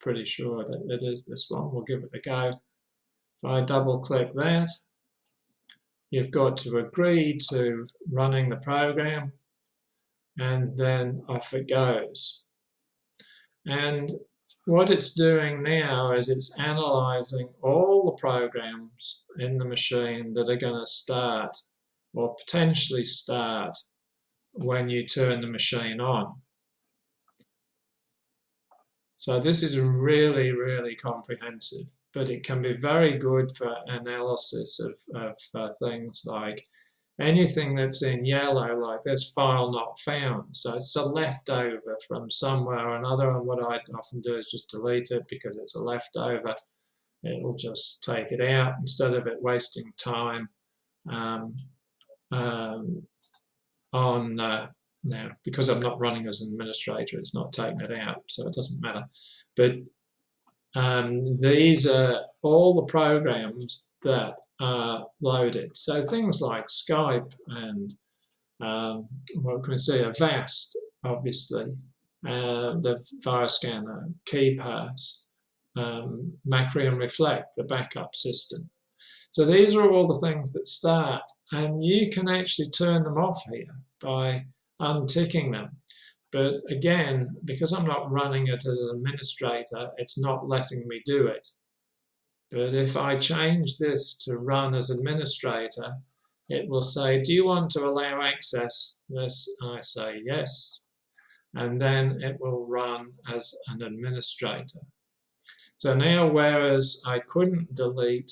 Speaker 1: Pretty sure that it is this one. We'll give it a go. If I double click that, you've got to agree to running the program, and then off it goes. And what it's doing now is it's analyzing all the programs in the machine that are going to start or potentially start when you turn the machine on. So this is really, really comprehensive, but it can be very good for analysis of things like anything that's in yellow, like this file not found. So it's a leftover from somewhere or another, and what I often do is just delete it because it's a leftover. It will just take it out instead of it wasting time now, because I'm not running as an administrator, it's not taking it out, so it doesn't matter. But these are all the programs that are loaded. So things like Skype and what can we see, Avast, obviously, the virus scanner, KeyPass, Macri and Reflect, the backup system. So these are all the things that start, and you can actually turn them off here by unticking them. But again, because I'm not running it as an administrator, it's not letting me do it. But if I change this to run as administrator, it will say, do you want to allow access this? I say yes, and then it will run as an administrator. So now, whereas I couldn't delete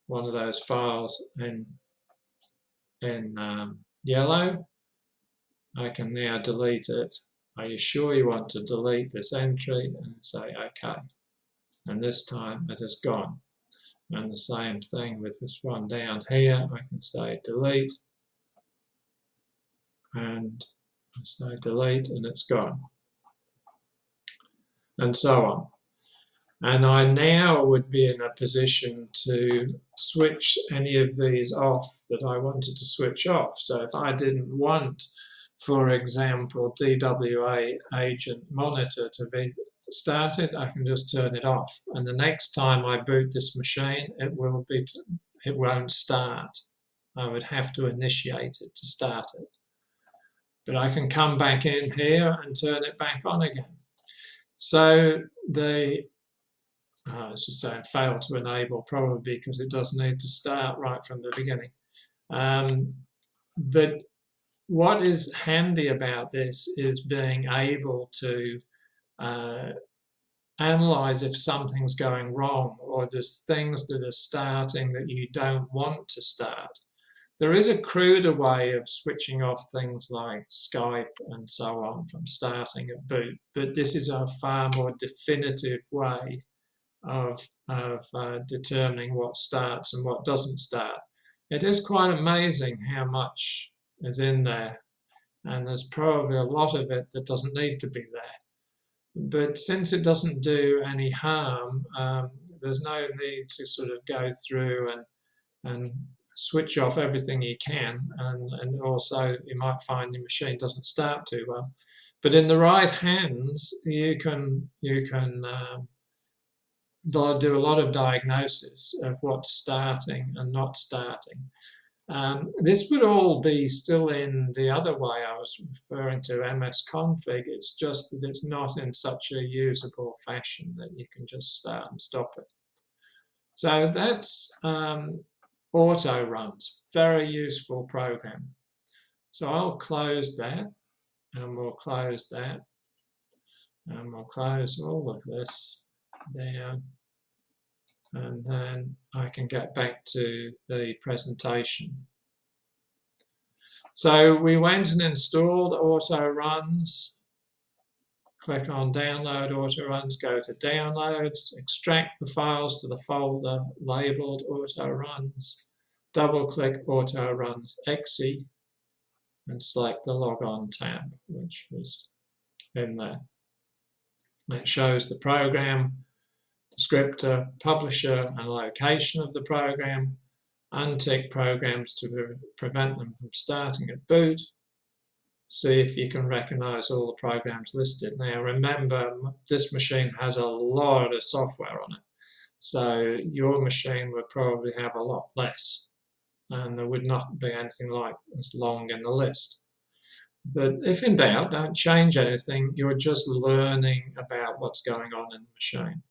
Speaker 1: one of those files in yellow, I can now delete it. Are you sure you want to delete this entry? And say OK. And this time it has gone. And the same thing with this one down here. I can say delete, and I say delete, and it's gone. And so on. And I now would be in a position to switch any of these off that I wanted to switch off. So if I didn't want for example, DWA agent monitor to be started, I can just turn it off. And the next time I boot this machine, it won't start. I would have to initiate it to start it. But I can come back in here and turn it back on again. So I was just saying fail to enable, probably because it does need to start right from the beginning. But what is handy about this is being able to analyze if something's going wrong or there's things that are starting that you don't want to start. There is a cruder way of switching off things like Skype and so on from starting at boot, but this is a far more definitive way of determining what starts and what doesn't start. It is quite amazing how much is in there, and there's probably a lot of it that doesn't need to be there. But since it doesn't do any harm, there's no need to sort of go through and switch off everything you can, and also you might find your machine doesn't start too well. But in the right hands, you can do a lot of diagnosis of what's starting and not starting. This would all be still in the other way I was referring to, MS-config. It's just that it's not in such a usable fashion that you can just start and stop it. So that's auto runs, very useful program. So I'll close that, and we'll close that, and we'll close all of this down, and then I can get back to the presentation. So we went and installed auto runs. Click on download auto runs, go to downloads, extract the files to the folder labeled auto runs, double click auto runs exe, and select the logon tab, which was in there. It shows the program, descriptor, publisher, and location of the program. Untick programs to prevent them from starting at boot. See if you can recognize all the programs listed. Now remember, this machine has a lot of software on it, so your machine would probably have a lot less, and there would not be anything like as long in the list. But if in doubt, don't change anything. You're just learning about what's going on in the machine.